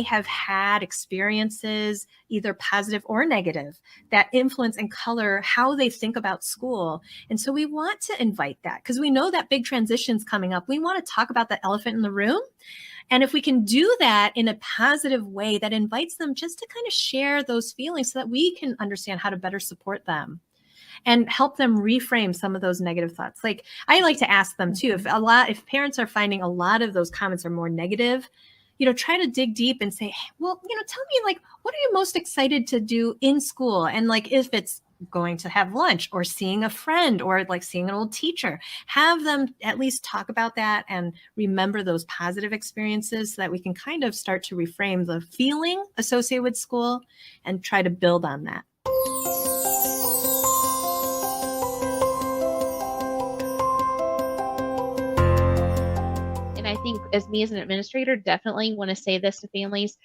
have had experiences, either positive or negative, that influence and color how they think about school. And so we want to invite that because we know that big transition's coming up. We want to talk about the elephant in the room. And if we can do that in a positive way that invites them just to kind of share those feelings so that we can understand how to better support them and help them reframe some of those negative thoughts. Like I like to ask them too, if parents are finding a lot of those comments are more negative, try to dig deep and say, hey, well, tell me, like, what are you most excited to do in school? And like, if it's going to have lunch or seeing a friend or like seeing an old teacher, have them at least talk about that and remember those positive experiences so that we can kind of start to reframe the feeling associated with school and try to build on that. And I think as an administrator, definitely want to say this to families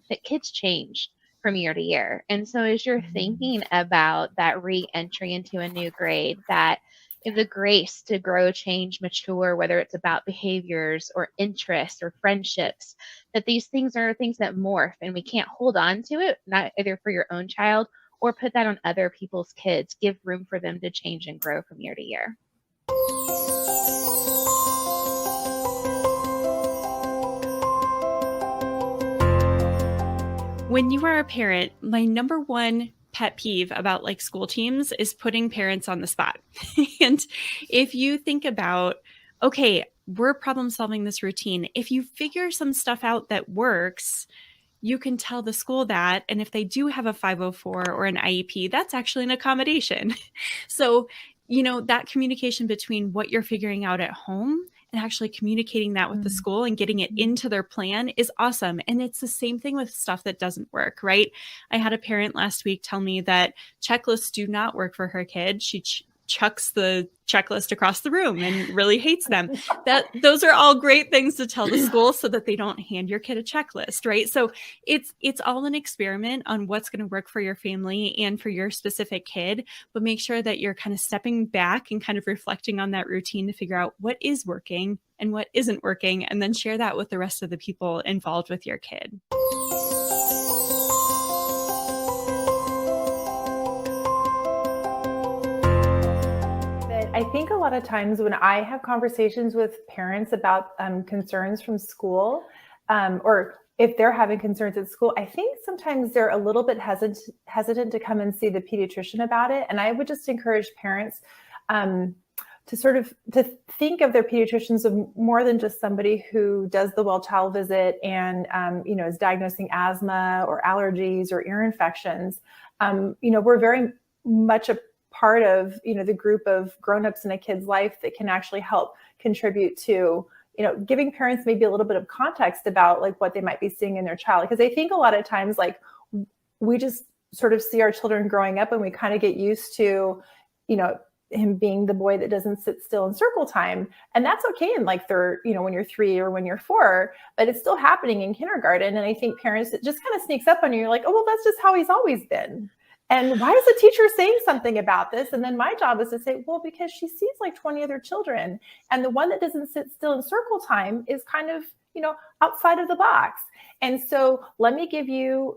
that kids change from year to year. And so as you're thinking about that re-entry into a new grade, that the grace to grow, change, mature, whether it's about behaviors or interests or friendships, that these things are things that morph and we can't hold on to it, not either for your own child or put that on other people's kids. Give room for them to change and grow from year to year. When you are a parent, my number one pet peeve about like school teams is putting parents on the spot. And if you think about, okay, we're problem solving this routine. If you figure some stuff out that works, you can tell the school that. And if they do have a 504 or an IEP, that's actually an accommodation. So, that communication between what you're figuring out at home and actually communicating that with the school and getting it into their plan is awesome. And it's the same thing with stuff that doesn't work, right? I had a parent last week tell me that checklists do not work for her kid. She chucks the checklist across the room and really hates them. Those are all great things to tell the school so that they don't hand your kid a checklist, right? So it's all an experiment on what's going to work for your family and for your specific kid, but make sure that you're kind of stepping back and kind of reflecting on that routine to figure out what is working and what isn't working, and then share that with the rest of the people involved with your kid. I think a lot of times when I have conversations with parents about concerns from school, or if they're having concerns at school, I think sometimes they're a little bit hesitant to come and see the pediatrician about it. And I would just encourage parents to think of their pediatricians of more than just somebody who does the well-child visit and is diagnosing asthma or allergies or ear infections. We're very much a part of, the group of grownups in a kid's life that can actually help contribute to, giving parents maybe a little bit of context about like what they might be seeing in their child. Because I think a lot of times, like, we just sort of see our children growing up and we kind of get used to, him being the boy that doesn't sit still in circle time. And that's okay in like when you're 3 or when you're 4, but it's still happening in kindergarten. And I think parents, it just kind of sneaks up on you. You're like, oh, well, that's just how he's always been. And why is the teacher saying something about this? And then my job is to say, well, because she sees like 20 other children. And the one that doesn't sit still in circle time is kind of, outside of the box. And so let me give you,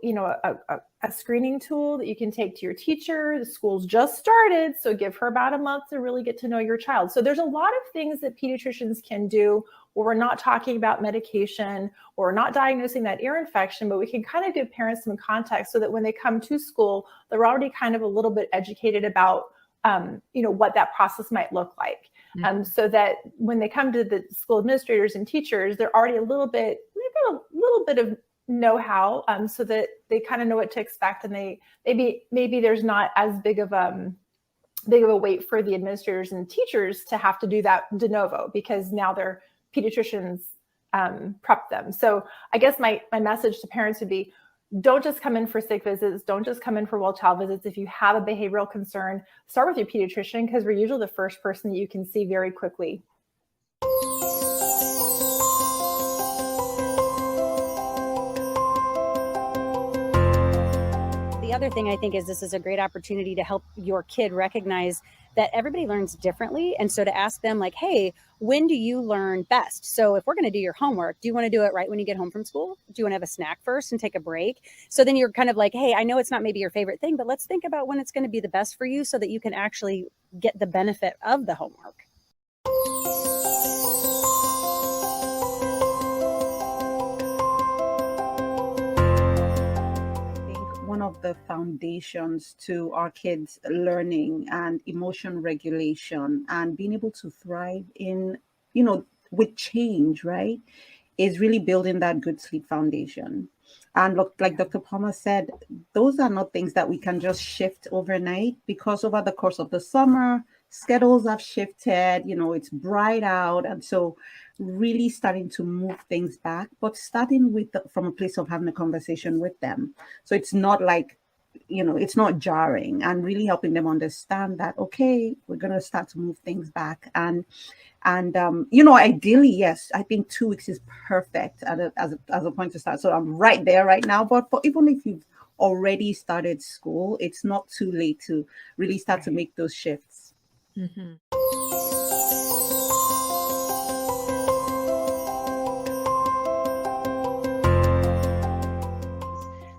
a screening tool that you can take to your teacher. The school's just started, so give her about a month to really get to know your child. So there's a lot of things that pediatricians can do where we're not talking about medication or we're not diagnosing that ear infection, but we can kind of give parents some context so that when they come to school, they're already kind of a little bit educated about, what that process might look like. So that when they come to the school administrators and teachers, they're already they've got a little bit of know-how, so that they kind of know what to expect, and they maybe there's not as big of a weight for the administrators and teachers to have to do that de novo because now their pediatricians prep them. So I guess my message to parents would be, don't just come in for sick visits. Don't just come in for well-child visits. If you have a behavioral concern, start with your pediatrician because we're usually the first person that you can see very quickly. The other thing I think is this is a great opportunity to help your kid recognize that everybody learns differently. And so to ask them like, hey, when do you learn best? So if we're going to do your homework, do you want to do it right when you get home from school? Do you want to have a snack first and take a break? So then you're kind of like, hey, I know it's not maybe your favorite thing, but let's think about when it's going to be the best for you so that you can actually get the benefit of the homework. One of the foundations to our kids' learning and emotion regulation and being able to thrive in, with change, right, is really building that good sleep foundation. And look, like Dr. Palmer said, those are not things that we can just shift overnight, because over the course of the summer, schedules have shifted, it's bright out. And so really starting to move things back, but starting from a place of having a conversation with them. So it's not like, it's not jarring, and really helping them understand that, okay, we're going to start to move things back. And ideally, yes, I think 2 weeks is perfect as a point to start. So I'm right there right now. But even if you've already started school, it's not too late to really start to make those shifts. Mm-hmm.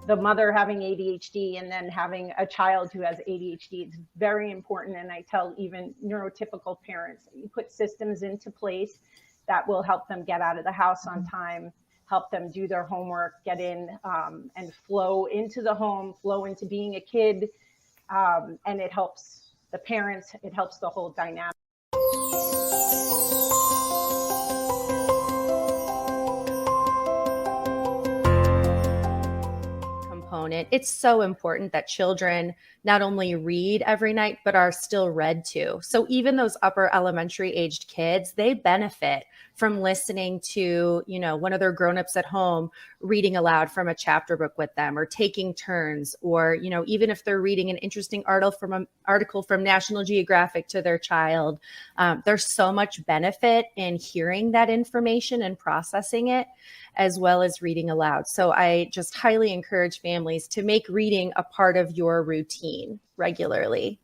The mother having ADHD and then having a child who has ADHD, it's very important. And I tell even neurotypical parents, you put systems into place that will help them get out of the house on time, help them do their homework, get in and flow into the home, flow into being a kid. And it helps the parents, it helps the whole dynamic. It's so important that children not only read every night, but are still read to. So even those upper elementary aged kids, they benefit from listening to, one of their grownups at home reading aloud from a chapter book with them, or taking turns, or, even if they're reading an interesting article from National Geographic to their child. There's so much benefit in hearing that information and processing it, as well as reading aloud. So I just highly encourage families to make reading a part of your routine regularly.